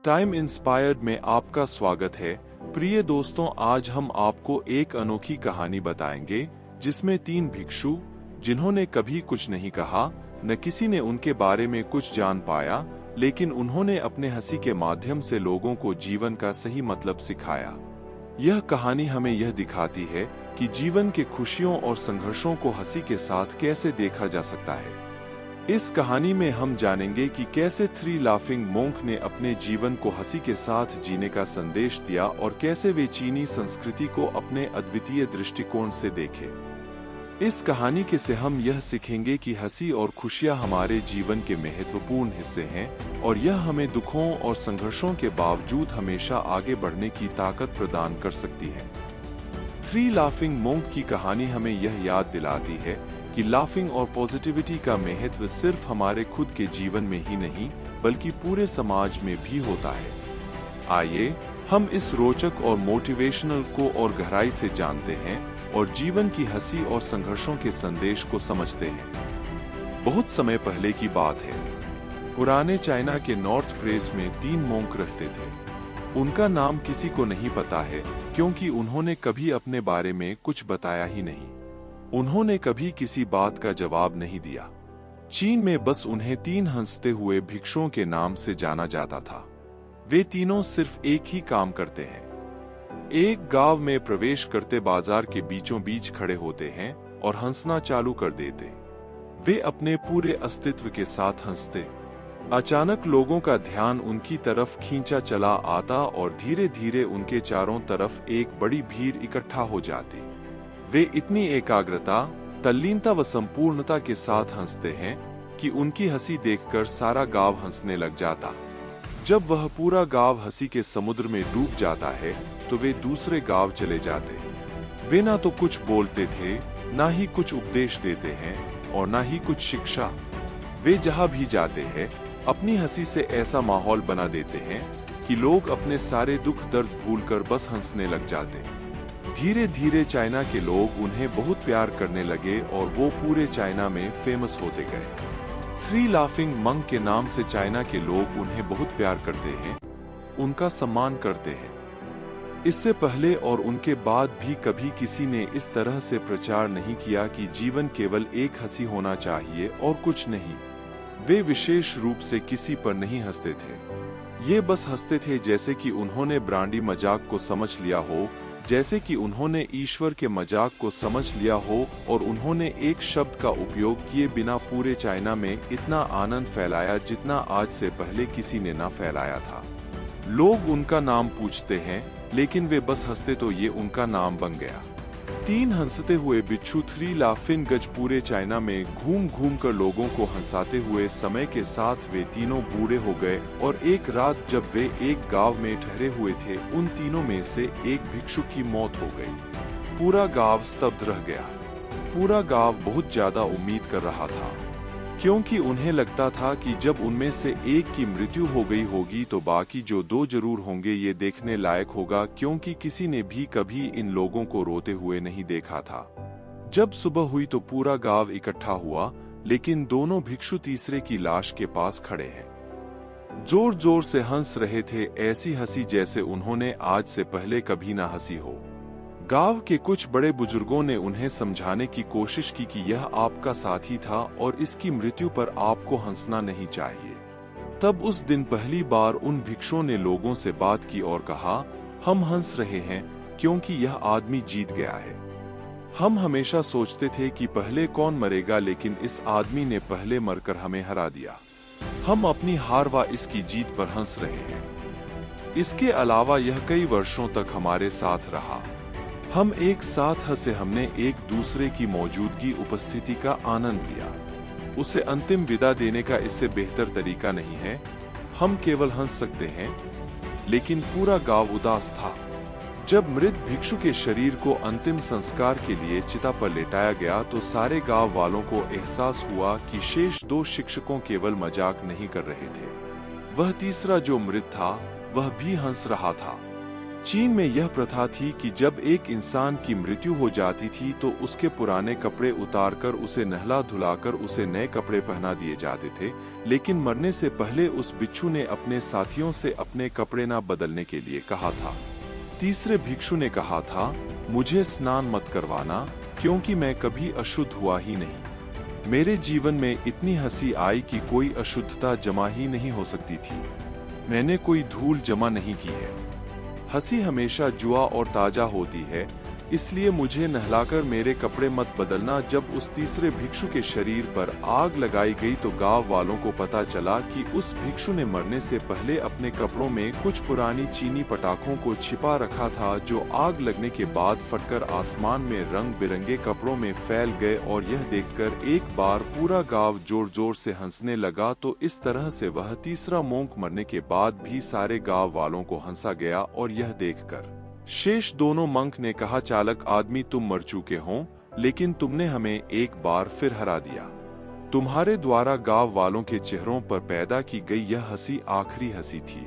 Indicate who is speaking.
Speaker 1: Time inspired में आपका स्वागत है। प्रिय दोस्तों, आज हम आपको एक अनोखी कहानी बताएंगे जिसमें तीन भिक्षु, जिन्होंने कभी कुछ नहीं कहा, न किसी ने उनके बारे में कुछ जान पाया, लेकिन उन्होंने अपने हंसी के माध्यम से लोगों को जीवन का सही मतलब सिखाया। यह कहानी हमें यह दिखाती है कि जीवन के खुशियों और संघर्षों को हंसी के साथ कैसे देखा जा सकता है। इस कहानी में हम जानेंगे कि कैसे थ्री लाफिंग मोंक ने अपने जीवन को हंसी के साथ जीने का संदेश दिया और कैसे वे चीनी संस्कृति को अपने अद्वितीय दृष्टिकोण से देखे। इस कहानी के से हम यह सीखेंगे कि हंसी और खुशियां हमारे जीवन के महत्वपूर्ण हिस्से हैं और यह हमें दुखों और संघर्षों के बावजूद हमेशा आगे बढ़ने की ताकत प्रदान कर सकती है। थ्री लाफिंग मोंक की कहानी हमें यह याद दिलाती है कि लाफिंग और पॉजिटिविटी का महत्व सिर्फ हमारे खुद के जीवन में ही नहीं बल्कि पूरे समाज में भी होता है। आइए हम इस रोचक और मोटिवेशनल को और गहराई से जानते हैं और जीवन की हंसी और संघर्षों के संदेश को समझते हैं। बहुत समय पहले की बात है। पुराने चाइना के नॉर्थ प्रेस में तीन मोंक रहते थे। उनका नाम किसी को नहीं पता है क्योंकि उन्होंने कभी अपने बारे में कुछ बताया ही नहीं। उन्होंने कभी किसी बात का जवाब नहीं दिया। चीन में बस उन्हें तीन हंसते हुए भिक्षुओं के नाम से जाना जाता था। वे तीनों सिर्फ एक ही काम करते हैं। एक गांव में प्रवेश करते बाजार के बीचों बीच खड़े होते हैं और हंसना चालू कर देते। वे अपने पूरे अस्तित्व के साथ हंसते। अचानक लोगों का ध्यान उनकी तरफ खींचा चला आता और धीरे धीरे उनके चारों तरफ एक बड़ी भीड़ इकट्ठा हो जाती। वे इतनी एकाग्रता, तल्लीनता व संपूर्णता के साथ हंसते हैं कि उनकी हंसी देखकर सारा गांव हंसने लग जाता। जब वह पूरा गांव हंसी के समुद्र में डूब जाता है तो वे दूसरे गांव चले जाते। वे ना तो कुछ बोलते थे, ना ही कुछ उपदेश देते हैं और ना ही कुछ शिक्षा। वे जहां भी जाते हैं अपनी हंसी से ऐसा माहौल बना देते हैं कि लोग अपने सारे दुख दर्द भूलकर बस हंसने लग जाते। धीरे धीरे चाइना के लोग उन्हें बहुत प्यार करने लगे और वो पूरे चाइना में फेमस होते गए। थ्री लाफिंग मंक के नाम से चाइना के लोग उन्हें बहुत प्यार करते हैं, उनका सम्मान करते हैं। इससे पहले और उनके बाद भी कभी किसी ने इस तरह से प्रचार नहीं किया कि जीवन केवल एक हंसी होना चाहिए और कुछ नहीं। वे विशेष रूप से किसी पर नहीं हंसते थे। ये बस हंसते थे जैसे कि उन्होंने ब्रांडी मजाक को समझ लिया हो, जैसे कि उन्होंने ईश्वर के मजाक को समझ लिया हो और उन्होंने एक शब्द का उपयोग किए बिना पूरे चाइना में इतना आनंद फैलाया जितना आज से पहले किसी ने ना फैलाया था। लोग उनका नाम पूछते हैं लेकिन वे बस हंसते तो ये उनका नाम बन गया। तीन हंसते हुए बिच्छू थ्री लाफिंग गज पूरे चाइना में घूम घूम कर लोगों को हंसाते हुए समय के साथ वे तीनों बूढ़े हो गए और एक रात जब वे एक गांव में ठहरे हुए थे उन तीनों में से एक भिक्षु की मौत हो गई। पूरा गांव स्तब्ध रह गया। पूरा गांव बहुत ज्यादा उम्मीद कर रहा था क्योंकि उन्हें लगता था कि जब उनमें से एक की मृत्यु हो गई होगी तो बाकी जो दो जरूर होंगे। ये देखने लायक होगा क्योंकि किसी ने भी कभी इन लोगों को रोते हुए नहीं देखा था। जब सुबह हुई तो पूरा गांव इकट्ठा हुआ, लेकिन दोनों भिक्षु तीसरे की लाश के पास खड़े हैं। जोर जोर से हंस रहे थे, ऐसी हंसी जैसे उन्होंने आज से पहले कभी ना हंसी हो। गांव के कुछ बड़े बुजुर्गों ने उन्हें समझाने की कोशिश की कि यह आपका साथी था और इसकी मृत्यु पर आपको हंसना नहीं चाहिए। तब उस दिन पहली बार उन भिक्षुओं ने लोगों से बात की और कहा, हम हंस रहे हैं क्योंकि यह आदमी जीत गया है। हम हमेशा सोचते थे कि पहले कौन मरेगा, लेकिन इस आदमी ने पहले मरकर हमें हरा दिया। हम अपनी हार व इसकी जीत पर हंस रहे हैं। इसके अलावा यह कई वर्षों तक हमारे साथ रहा। हम एक साथ हंसे, हमने एक दूसरे की मौजूदगी, उपस्थिति का आनंद लिया। उसे अंतिम विदा देने का इससे बेहतर तरीका नहीं है। हम केवल हंस सकते हैं। लेकिन पूरा गांव उदास था। जब मृत भिक्षु के शरीर को अंतिम संस्कार के लिए चिता पर लेटाया गया तो सारे गांव वालों को एहसास हुआ कि शेष दो शिक्षकों केवल मजाक नहीं कर रहे थे। वह तीसरा जो मृत था वह भी हंस रहा था। चीन में यह प्रथा थी कि जब एक इंसान की मृत्यु हो जाती थी तो उसके पुराने कपड़े उतारकर उसे नहला धुलाकर उसे नए कपड़े पहना दिए जाते थे, लेकिन मरने से पहले उस भिक्षु ने अपने साथियों से अपने कपड़े न बदलने के लिए कहा था। तीसरे भिक्षु ने कहा था, मुझे स्नान मत करवाना, क्योंकि मैं कभी अशुद्ध हुआ ही नहीं। मेरे जीवन में इतनी हंसी आई कि कोई अशुद्धता जमा ही नहीं हो सकती थी। मैंने कोई धूल जमा नहीं की है। हंसी हमेशा जुआ और ताजा होती है, इसलिए मुझे नहलाकर मेरे कपड़े मत बदलना। जब उस तीसरे भिक्षु के शरीर पर आग लगाई गई तो गांव वालों को पता चला कि उस भिक्षु ने मरने से पहले अपने कपड़ों में कुछ पुरानी चीनी पटाखों को छिपा रखा था, जो आग लगने के बाद फटकर आसमान में रंग बिरंगे कपड़ों में फैल गए। और यह देखकर एक बार पूरा गांव जोर जोर से हंसने लगा। तो इस तरह से वह तीसरा मोंक मरने के बाद भी सारे गांव वालों को हंसा गया। और यह देखकर शेष दोनों मंक ने कहा, चालक आदमी, तुम मर चुके हो, लेकिन तुमने हमें एक बार फिर हरा दिया। तुम्हारे द्वारा गांव वालों के चेहरों पर पैदा की गई यह हंसी आखिरी हंसी थी।